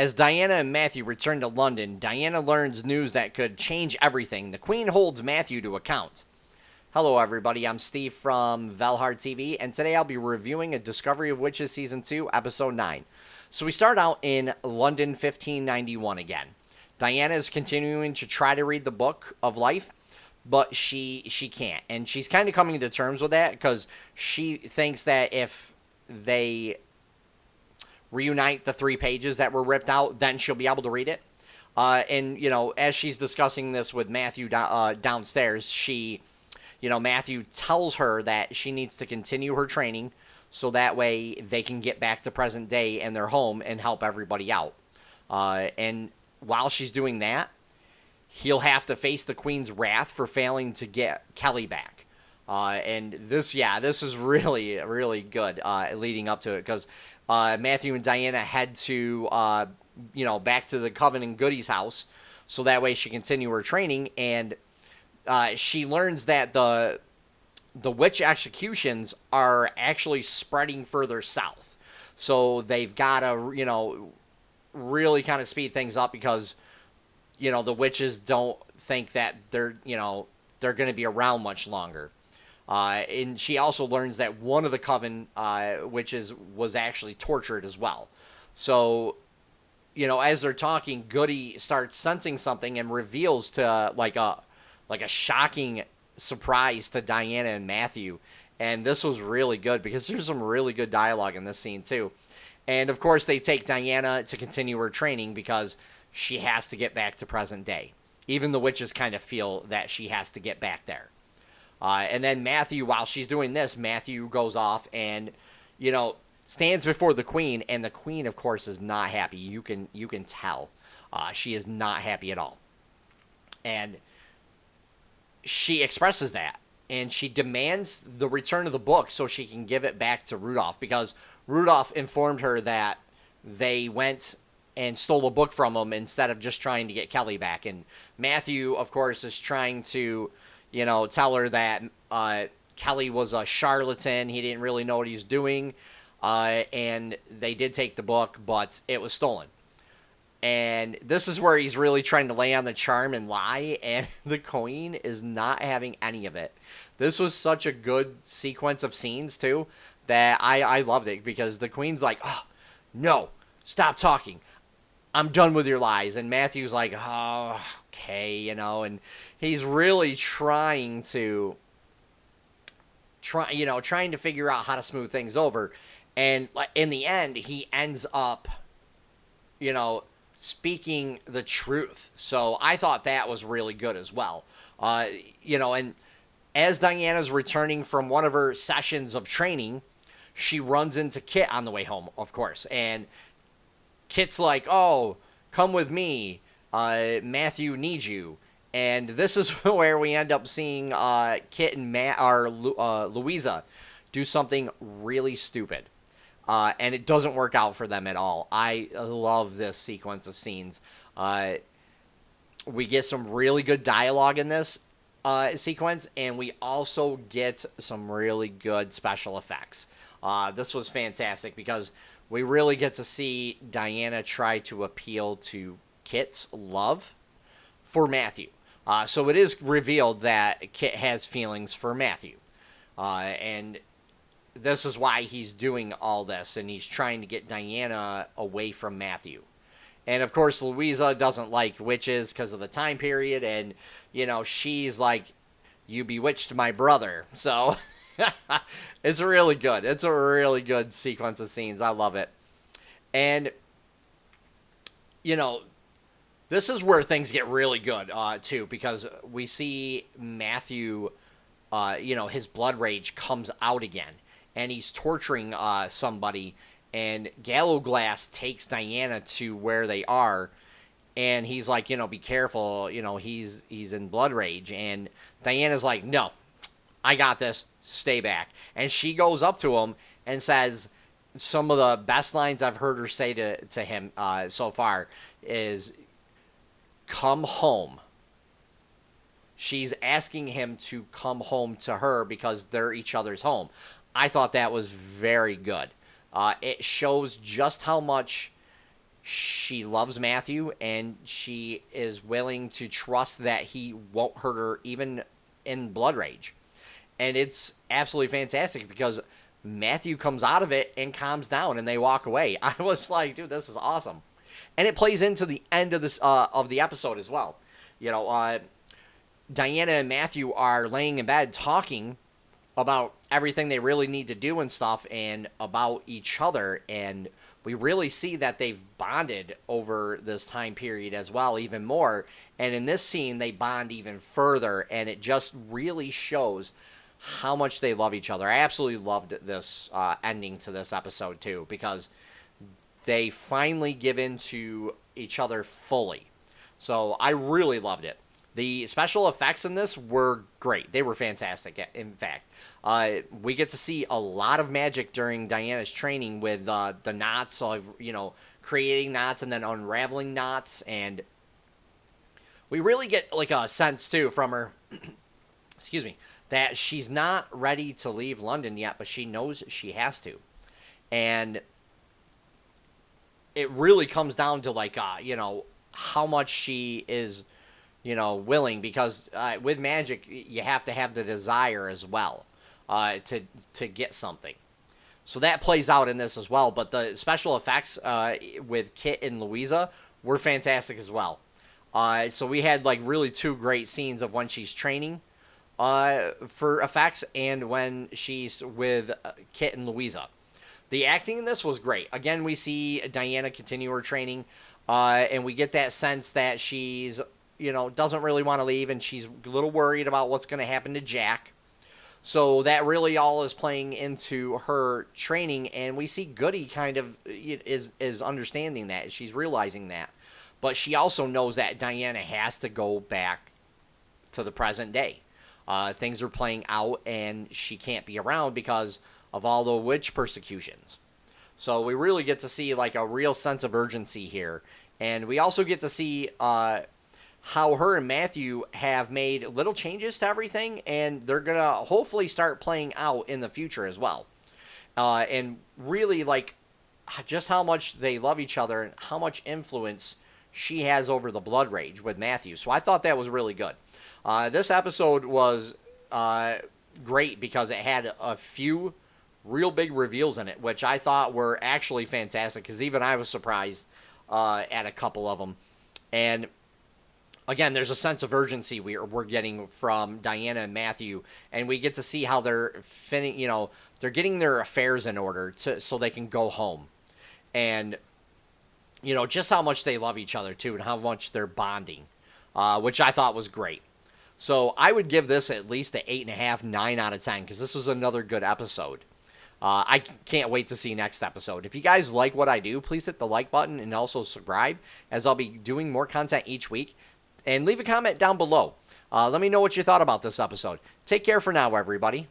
As Diana and Matthew return to London, Diana learns news that could change everything. The Queen holds Matthew to account. Hello, everybody. I'm Steve from VALHARTV, and today I'll be reviewing A Discovery of Witches Season 2, Episode 9. So we start out in London 1591 again. Diana is continuing to try to read the Book of Life, but she can't. And she's kind of coming to terms with that because she thinks that if they reunite the 3 pages that were ripped out, then she'll be able to read it. And, as she's discussing this with Matthew downstairs, Matthew tells her that she needs to continue her training so that way they can get back to present day in their home and help everybody out. And while she's doing that, he'll have to face the Queen's wrath for failing to get Kelly back. And this is really, really good leading up to it because Matthew and Diana head to, back to the Coven and Goody's house so that way she can continue her training. And she learns that the witch executions are actually spreading further south. So they've got to, really kind of speed things up because, the witches don't think that they're going to be around much longer. And she also learns that one of the Coven witches was actually tortured as well. So, as they're talking, Goody starts sensing something and reveals to like a shocking surprise to Diana and Matthew. And this was really good because there's some really good dialogue in this scene too. And of course they take Diana to continue her training because she has to get back to present day. Even the witches kind of feel that she has to get back there. And then Matthew, while she's doing this, Matthew goes off and, stands before the Queen. And the Queen, of course, is not happy. You can tell. She is not happy at all. And she expresses that. And she demands the return of the book so she can give it back to Rudolph. Because Rudolph informed her that they went and stole a book from him instead of just trying to get Kelly back. And Matthew, of course, is trying to, tell her that Kelly was a charlatan. He didn't really know what he was doing. And they did take the book, but it was stolen. And this is where he's really trying to lay on the charm and lie, and the Queen is not having any of it. This was such a good sequence of scenes, too, that I loved it, because the Queen's like, oh, no, stop talking. I'm done with your lies. And Matthew's like, oh, okay, and he's really trying to figure out how to smooth things over. And in the end, he ends up, speaking the truth. So I thought that was really good as well. And as Diana's returning from one of her sessions of training, she runs into Kit on the way home, of course. And Kit's like, oh, come with me. Matthew needs you. And this is where we end up seeing Kit and Louisa do something really stupid. And it doesn't work out for them at all. I love this sequence of scenes. We get some really good dialogue in this sequence, and we also get some really good special effects. This was fantastic because we really get to see Diana try to appeal to Kit's love for Matthew. So it is revealed that Kit has feelings for Matthew. And this is why he's doing all this, and he's trying to get Diana away from Matthew. And, of course, Louisa doesn't like witches because of the time period, and, she's like, you bewitched my brother. So, it's really good. It's a really good sequence of scenes. I love it. And, this is where things get really good, too, because we see Matthew, his blood rage comes out again. And he's torturing somebody, and Gallowglass takes Diana to where they are, and he's like, be careful, he's in blood rage, and Diana's like, no, I got this, stay back. And she goes up to him and says some of the best lines I've heard her say to him so far is, come home. She's asking him to come home to her because they're each other's home. I thought that was very good. It shows just how much she loves Matthew, and she is willing to trust that he won't hurt her even in blood rage. And it's absolutely fantastic because Matthew comes out of it and calms down, and they walk away. I was like, dude, this is awesome. And it plays into the end of this of the episode as well. You know, Diana and Matthew are laying in bed talking about everything they really need to do and stuff, and about each other, and we really see that they've bonded over this time period as well, even more. And in this scene, they bond even further, and it just really shows how much they love each other. I absolutely loved this ending to this episode too, because they finally give in to each other fully. So I really loved it. The special effects in this were great. They were fantastic, in fact. We get to see a lot of magic during Diana's training with the knots of, creating knots and then unraveling knots. And we really get like a sense, too, from her, excuse me, that she's not ready to leave London yet, but she knows she has to. And it really comes down to, like, how much she is, willing, because with magic, you have to have the desire as well to get something. So that plays out in this as well. But the special effects with Kit and Louisa were fantastic as well. So we had like really two great scenes of when she's training for effects and when she's with Kit and Louisa. The acting in this was great. Again, we see Diana continue her training, and we get that sense that she's, doesn't really want to leave, and she's a little worried about what's going to happen to Jack. So that really all is playing into her training, and we see Goody kind of is understanding that. She's realizing that. But she also knows that Diana has to go back to the present day. Things are playing out, and she can't be around because of all the witch persecutions. So we really get to see like a real sense of urgency here. And we also get to see how her and Matthew have made little changes to everything, and they're going to hopefully start playing out in the future as well. And really, like, just how much they love each other and how much influence she has over the blood rage with Matthew. So I thought that was really good. This episode was great because it had a few real big reveals in it, which I thought were actually fantastic, because even I was surprised at a couple of them. And again, there's a sense of urgency we're getting from Diana and Matthew, and we get to see how they're they're getting their affairs in order so they can go home. And, just how much they love each other, too, and how much they're bonding, which I thought was great. So I would give this at least an 8.5, 9 out of 10, because this was another good episode. I can't wait to see next episode. If you guys like what I do, please hit the like button and also subscribe, as I'll be doing more content each week. And leave a comment down below. Let me know what you thought about this episode. Take care for now, everybody.